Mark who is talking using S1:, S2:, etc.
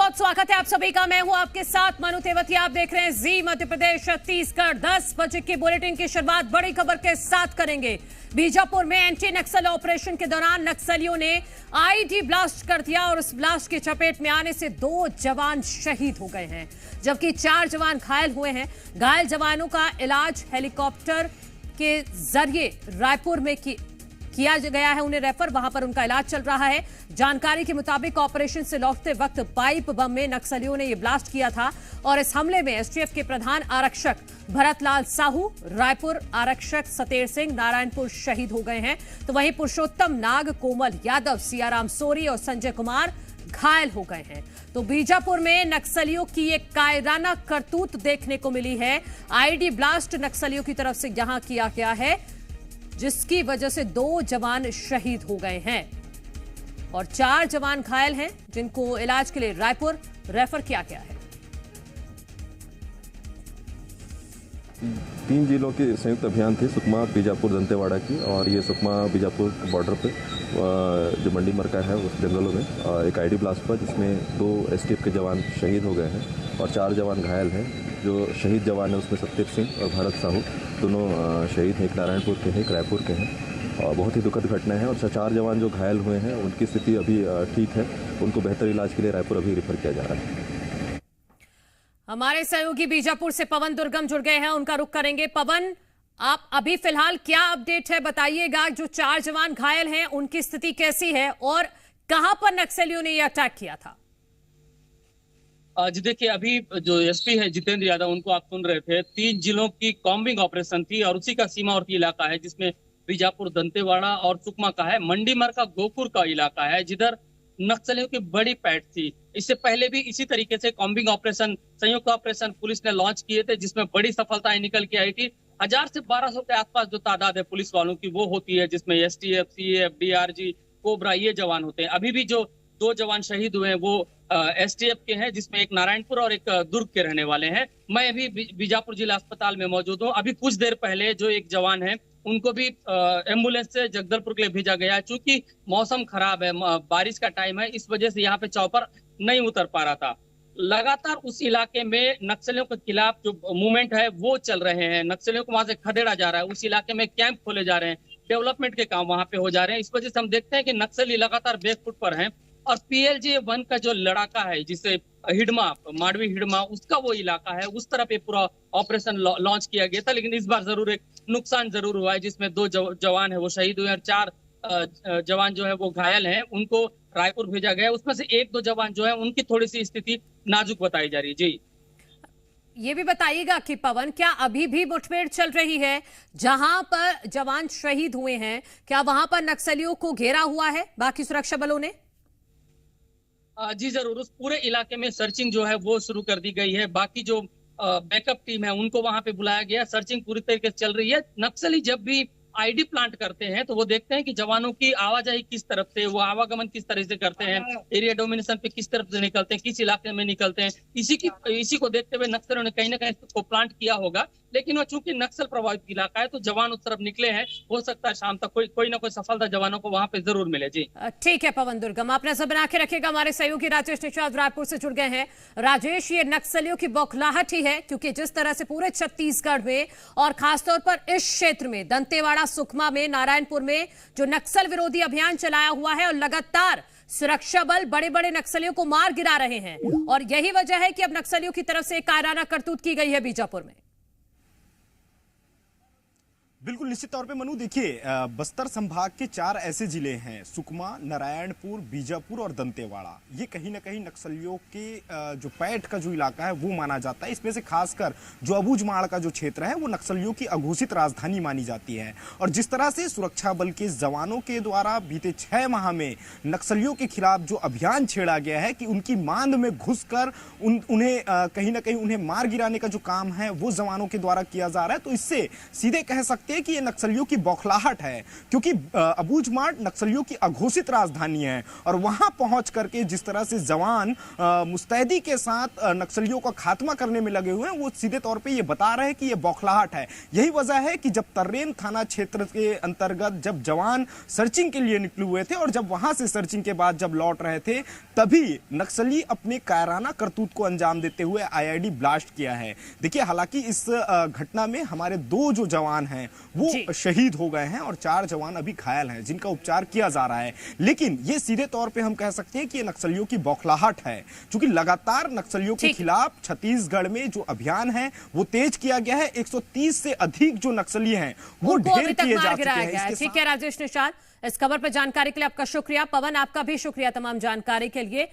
S1: बहुत स्वागत है आप सभी का। मैं हूं आपके साथ मनु तेवतिया। आप देख रहे हैं जी मध्य प्रदेश छत्तीसगढ़। 10 बजे की बुलेटिन की शुरुआत बड़ी खबर के साथ करेंगे। बीजापुर में एंटी नक्सल ऑपरेशन के दौरान नक्सलियों ने आईडी ब्लास्ट कर दिया और उस ब्लास्ट की चपेट में आने से 2 जवान शहीद हो गए हैं, जबकि 4 जवान घायल हुए हैं। घायल जवानों का इलाज हेलीकॉप्टर के जरिए रायपुर में किया गया है, उन्हें रेफर, वहां पर उनका इलाज चल रहा है। जानकारी के मुताबिक ऑपरेशन से लौटते वक्त पाइप बम में नक्सलियों ने यह ब्लास्ट किया था और इस हमले में एसटीएफ के प्रधान आरक्षक भरतलाल साहू, रायपुर आरक्षक सतेर सिंह नारायणपुर शहीद हो गए हैं, तो वहीं पुरुषोत्तम नाग, कोमल यादव, सियाराम सोरी और संजय कुमार घायल हो गए हैं। तो बीजापुर में नक्सलियों की एक कायराना करतूत देखने को मिली है। आईडी ब्लास्ट नक्सलियों की तरफ से यहां किया गया है, जिसकी वजह से 2 जवान शहीद हो गए हैं और 4 जवान घायल हैं, जिनको इलाज के लिए रायपुर रेफर किया गया है।
S2: 3 जिलों की संयुक्त अभियान थी, सुकमा, बीजापुर, दंतेवाड़ा की। और ये सुकमा बीजापुर बॉर्डर पे जो मंडी मरका है उस जंगलों में एक आईडी ब्लास्ट हुआ, जिसमें 2 एसटीएफ के जवान शहीद हो गए हैं और 4 जवान घायल हैं। जो शहीद जवान है उसमें सतेर सिंह और भरत साहू दोनों शहीद हैं, एक नारायणपुर के हैं, एक रायपुर के हैं। और बहुत ही दुखद घटना है। और 4 जवान जो घायल हुए हैं उनकी स्थिति अभी ठीक है, उनको बेहतर इलाज के लिए रायपुर अभी रेफर किया जा रहा है।
S1: हमारे सहयोगी बीजापुर से पवन दुर्गम जुड़ गए हैं, उनका रुख करेंगे। पवन, आप अभी फिलहाल क्या अपडेट है बताइएगा। जो 4 जवान घायल हैं उनकी स्थिति कैसी है और कहां पर नक्सलियों ने यह अटैक किया था?
S3: जी देखिए, अभी जो एसपी है जितेंद्र यादव, उनको आप सुन रहे थे। 3 जिलों की कॉम्बिंग ऑपरेशन थी और उसी का सीमावर्ती इलाका है, जिसमें बीजापुर, दंतेवाड़ा और सुकमा का है। मंडी मरका गोपुर का इलाका है, जिधर नक्सलियों की बड़ी पैठ थी। इससे पहले भी इसी तरीके से कॉम्बिंग ऑपरेशन, संयुक्त ऑपरेशन पुलिस ने लॉन्च किए थे, जिसमें बड़ी सफलताएं निकल के आई थी। 1000 से 1200 के आसपास जो तादाद है पुलिस वालों की वो होती है, जिसमें एसटीएफ, सीएएफ, डीआरजी, कोबरा ये जवान होते हैं। अभी भी जो 2 जवान शहीद हुए हैं वो एसटीएफ के हैं, जिसमें एक नारायणपुर और एक दुर्ग के रहने वाले हैं। मैं अभी बीजापुर जिला अस्पताल में मौजूद हूँ। अभी कुछ देर पहले जो एक जवान है उनको भी एम्बुलेंस से जगदलपुर के लिए भेजा गया है। चूंकि मौसम खराब है, बारिश का टाइम है, इस वजह से यहाँ पे चॉपर नहीं उतर पा रहा था। लगातार उस इलाके में नक्सलियों के खिलाफ जो मूवमेंट है वो चल रहे हैं। नक्सलियों को वहां से खदेड़ा जा रहा है, उस इलाके में कैंप खोले जा रहे हैं, डेवलपमेंट के काम वहां पे हो जा रहे हैं। इस वजह से हम देखते हैं कि नक्सली लगातार बैकफुट पर हैं। और PLJ-1 का जो लड़ाका है, जिसे हिडमा, माडवी हिडमा, उसका वो इलाका है, उस तरफ ये पूरा ऑपरेशन लॉन्च किया गया था। लेकिन इस बार जरूर एक नुकसान जरूर हुआ है, जिसमें 2 जवान है वो शहीद हुए और 4 जवान जो है वो घायल हैं, उनको रायपुर भेजा गया। उसमें से 1-2 जवान जो है उनकी थोड़ी सी स्थिति नाजुक बताई जा रही है। जी,
S1: ये भी बताइएगा कि पवन, क्या अभी भी मुठभेड़ चल रही है जहां पर जवान शहीद हुए हैं? क्या वहां पर नक्सलियों को घेरा हुआ है बाकी सुरक्षा बलों ने?
S3: जी जरूर, उस पूरे इलाके में सर्चिंग जो है वो शुरू कर दी गई है। बाकी जो बैकअप टीम है उनको वहां पे बुलाया गया। सर्चिंग पूरी तरीके से चल रही है। नक्सली जब भी आईडी प्लांट करते हैं तो वो देखते हैं कि जवानों की आवाजाही किस तरफ से, वो आवागमन किस तरह से करते हैं, एरिया डोमिनेशन पे किस तरफ से निकलते हैं, किस इलाके में निकलते हैं। इसी को देखते हुए नक्सलियों ने कहीं ना कहीं इसको प्लांट किया होगा। लेकिन वो चूंकि नक्सल प्रभावित इलाका है तो जवान उस तरफ निकले हैं। हो सकता है शाम तक कोई ना कोई सफलता जवानों को वहां पे जरूर मिले। जी
S1: ठीक है पवन दुर्गम, आप नजर बना के रखिएगा। हमारे सहयोगी राजेश निषाद रायपुर से जुड़ गए हैं। राजेश, ये नक्सलियों की बौखलाहट ही है, क्योंकि जिस तरह से पूरे छत्तीसगढ़ में और खासतौर पर इस क्षेत्र में दंतेवाड़ा, सुकमा में, नारायणपुर में जो नक्सल विरोधी अभियान चलाया हुआ है और लगातार सुरक्षा बल बड़े बड़े नक्सलियों को मार गिरा रहे हैं, और यही वजह है कि अब नक्सलियों की तरफ से कायराना करतूत की गई है बीजापुर में।
S4: बिल्कुल निश्चित तौर पे मनु, देखिए बस्तर संभाग के 4 ऐसे जिले हैं, सुकमा, नारायणपुर, बीजापुर और दंतेवाड़ा। ये कहीं ना कहीं नक्सलियों के जो पैठ का जो इलाका है वो माना जाता है। इसमें से खासकर जो अबूझमाड़ का जो क्षेत्र है वो नक्सलियों की अघोषित राजधानी मानी जाती है। और जिस तरह से सुरक्षा बल के जवानों के द्वारा बीते 6 माह में नक्सलियों के खिलाफ जो अभियान छेड़ा गया है कि उनकी मांद में घुसकर उन्हें कहीं ना कहीं उन्हें मार गिराने का जो काम है वो जवानों के द्वारा किया जा रहा है, तो इससे सीधे कह सकते सकते हैं कि ये नक्सलियों की बौखलाहट है, क्योंकि अबूझमाड़ नक्सलियों की अघोषित राजधानी है और वहां पहुंच करके जिस तरह से जवान मुस्तैदी के साथ नक्सलियों का खात्मा करने में लगे हुए हैं, वो सीधे तौर पे ये बता रहे हैं कि ये बौखलाहट है। यही वजह है कि जब तर्रेम थाना क्षेत्र के अंतर्गत जब जवान सर्चिंग के लिए निकले हुए थे और जब वहां से सर्चिंग के बाद जब लौट रहे थे, तभी नक्सली अपने कायराना करतूत को अंजाम देते हुए आईईडी ब्लास्ट किया है। देखिए, हालांकि इस घटना में हमारे 2 जो जवान हैं वो शहीद हो गए हैं और 4 जवान अभी घायल हैं जिनका उपचार किया जा रहा है। लेकिन ये सीधे तौर पे हम कह सकते हैं कि ये नक्सलियों की बौखलाहट है, क्योंकि लगातार नक्सलियों के खिलाफ छत्तीसगढ़ में जो अभियान है वो तेज किया गया है। 130 से अधिक जो नक्सली हैं वो ढेर किए जा चुके हैं।
S1: ठीक है राजेश निषाद, इस खबर पर जानकारी के लिए आपका शुक्रिया। पवन, आपका भी शुक्रिया तमाम जानकारी के लिए।